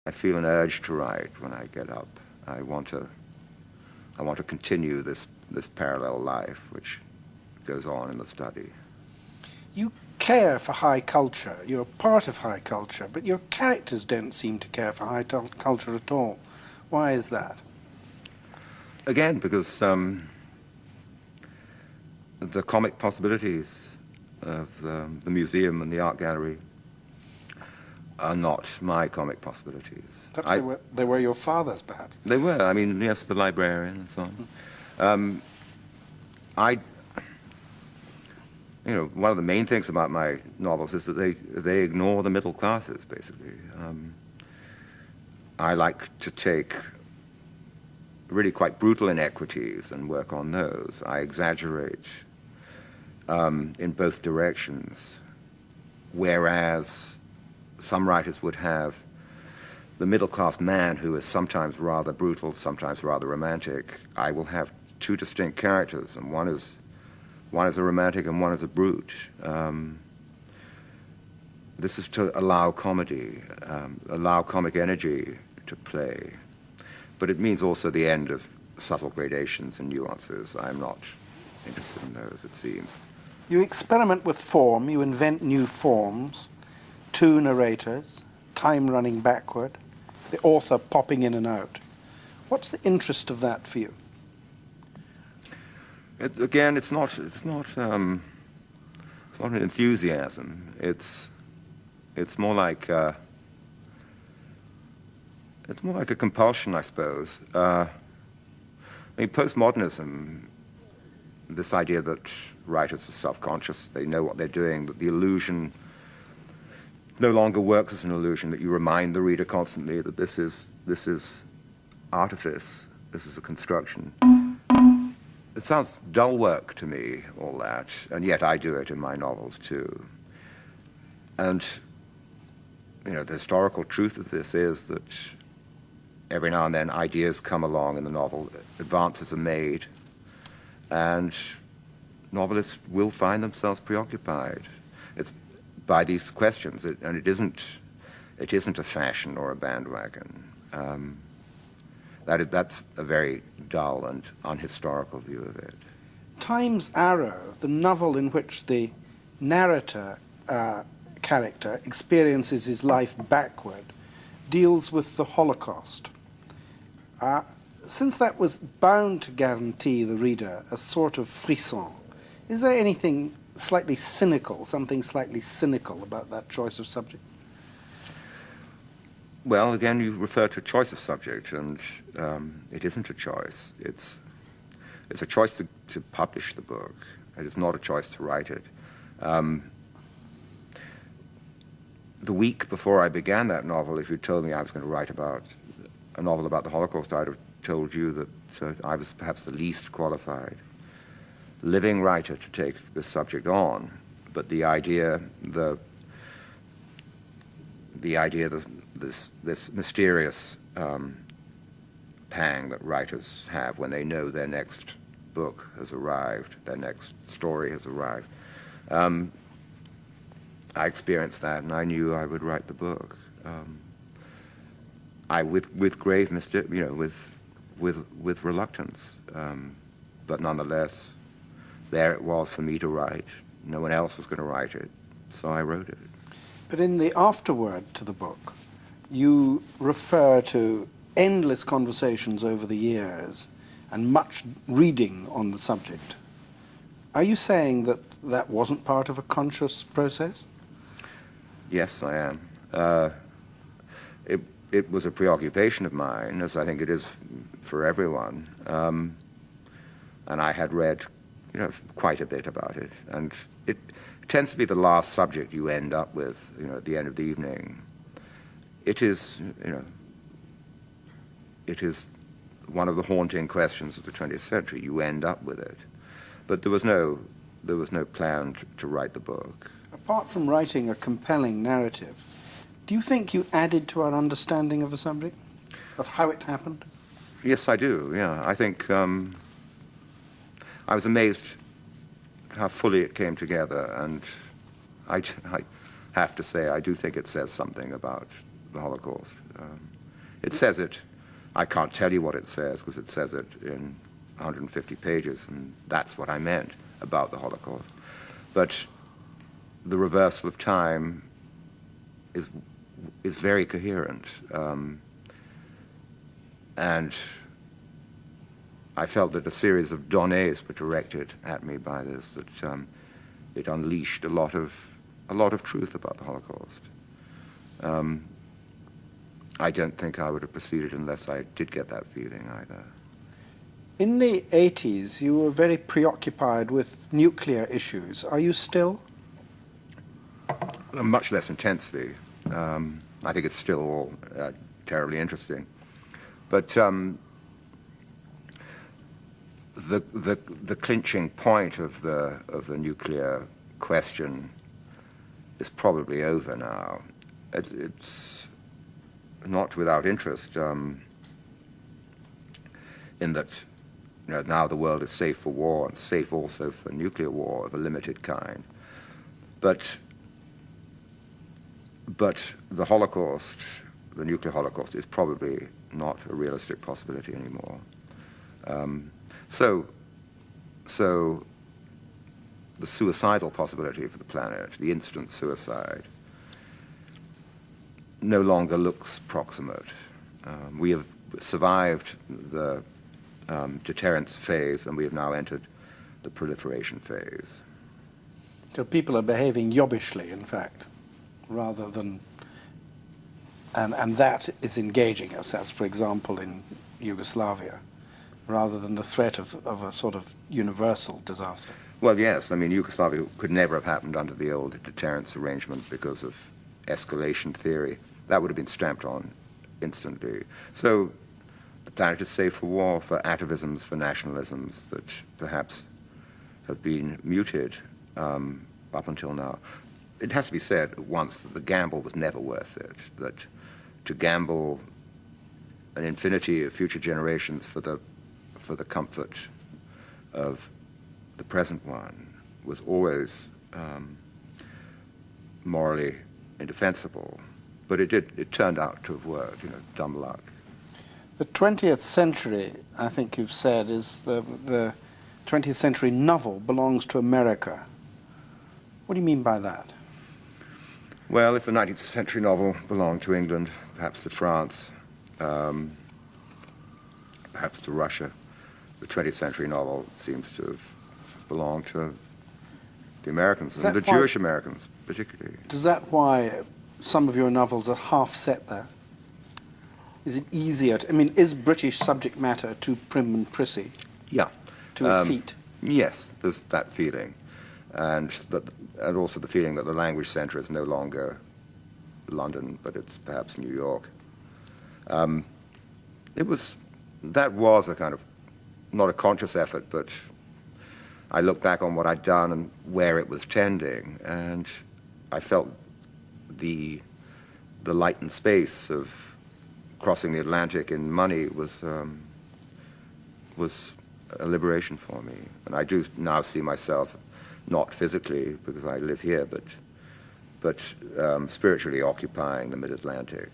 I feel an urge to write when I get up. I want to continue this parallel life which goes on in the study. You care for high culture. You're part of high culture, but your characters don't seem to care for high culture at all. Why is that? Again, because the comic possibilities of the museum and the art gallery are not my comic possibilities. Perhaps they were your father's, perhaps. They were. I mean, yes, the librarian and so on. One of the main things about my novels is that they ignore the middle classes, basically. I like to take really quite brutal inequities and work on those. I exaggerate in both directions, whereas some writers would have the middle-class man who is sometimes rather brutal, sometimes rather romantic. I will have two distinct characters, and one is a romantic and one is a brute. This is to allow comedy, allow comic energy to play. But it means also the end of subtle gradations and nuances. I'm not interested in those, it seems. You experiment with form, you invent new forms, two narrators, time running backward, the author popping in and out. What's the interest of that for you? Again, it's not an enthusiasm. It's more like a compulsion, I suppose. I mean, postmodernism, this idea that writers are self-conscious, they know what they're doing, that the illusion no longer works as an illusion, that you remind the reader constantly that this is artifice, this is a construction. It sounds dull work to me, all that, and yet I do it in my novels too. And, the historical truth of this is that every now and then ideas come along in the novel, advances are made, and novelists will find themselves preoccupied. It's by these questions, and it isn't a fashion or a bandwagon. That's a very dull and unhistorical view of it. Time's Arrow, the novel in which the narrator character experiences his life backward, deals with the Holocaust. Since that was bound to guarantee the reader a sort of frisson, is there anything slightly cynical, something slightly cynical about that choice of subject? Well, again, you refer to a choice of subject, and it isn't a choice. It's a choice to publish the book. It is not a choice to write it. The week before I began that novel, if you told me I was going to write about a novel about the Holocaust, I'd have told you that I was perhaps the least qualified living writer to take this subject on. But this mysterious pang that writers have when they know their next book has arrived, their next story has arrived. I experienced that, and I knew I would write the book. With grave with reluctance, but nonetheless, there it was for me to write. No one else was going to write it, so I wrote it. But in the afterword to the book, you refer to endless conversations over the years and much reading on the subject. Are you saying that that wasn't part of a conscious process? Yes, I am. It was a preoccupation of mine, as I think it is for everyone. And I had read, quite a bit about it. And it tends to be the last subject you end up with, at the end of the evening. It is, it is one of the haunting questions of the 20th century. You end up with it. But there was no plan to write the book. Apart from writing a compelling narrative, do you think you added to our understanding of the subject, of how it happened? Yes, I do, yeah. I think I was amazed how fully it came together, and I have to say I do think it says something about the Holocaust. It says it. I can't tell you what it says because it says it in 150 pages, and that's what I meant about the Holocaust. But the reversal of time is very coherent, and I felt that a series of données were directed at me by this, that it unleashed a lot of truth about the Holocaust. I don't think I would have proceeded unless I did get that feeling either. In the 80s, you were very preoccupied with nuclear issues. Are you still? Much less intensely. I think it's still all terribly interesting. But the clinching point of the nuclear question is probably over now. It's not without interest in that now the world is safe for war and safe also for nuclear war of a limited kind. But the Holocaust, the nuclear Holocaust, is probably not a realistic possibility anymore. So the suicidal possibility for the planet, the instant suicide, no longer looks proximate. We have survived the deterrence phase, and we have now entered the proliferation phase. So people are behaving yobbishly, in fact, rather than... And that is engaging us, as, for example, in Yugoslavia, rather than the threat of a sort of universal disaster. Well, yes. I mean, Yugoslavia could never have happened under the old deterrence arrangement because of escalation theory. That would have been stamped on instantly. So the planet is safe for war, for atavisms, for nationalisms that perhaps have been muted up until now. It has to be said at once that the gamble was never worth it, that to gamble an infinity of future generations for the comfort of the present one was always morally indefensible. But it turned out to have worked, dumb luck. The 20th century, I think you've said, is the 20th century novel belongs to America. What do you mean by that? Well, if the 19th century novel belonged to England, perhaps to France, perhaps to Russia, the 20th century novel seems to have belonged to the Americans, and the Jewish Americans particularly. Is that why some of your novels are half set there? Is it easier to, I mean, is British subject matter too prim and prissy? Yeah. To effete? Yes, there's that feeling. And also the feeling that the language center is no longer London, but it's perhaps New York. That was a kind of, not a conscious effort, but I looked back on what I'd done and where it was tending, and I felt the lightened space of crossing the Atlantic in money was a liberation for me. And I do now see myself, not physically because I live here, but spiritually occupying the mid-Atlantic.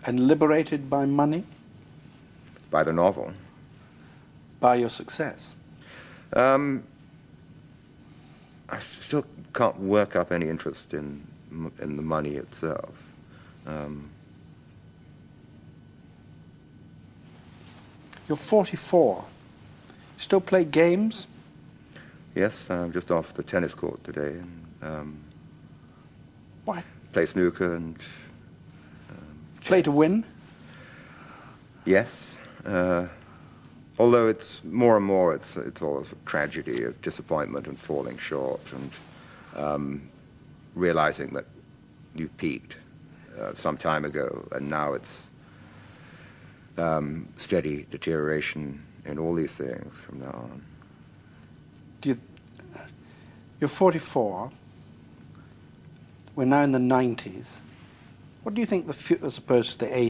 And liberated by money? By the novel. By your success? I still can't work up any interest in the money itself. You're 44. Still play games? Yes, I'm just off the tennis court today. Why? Play snooker and... Play to win? Yes. Although it's more and more, it's always a tragedy of disappointment and falling short and realizing that you've peaked some time ago, and now it's steady deterioration in all these things from now on. You're 44. We're now in the 90s. What do you think as opposed to the 80s?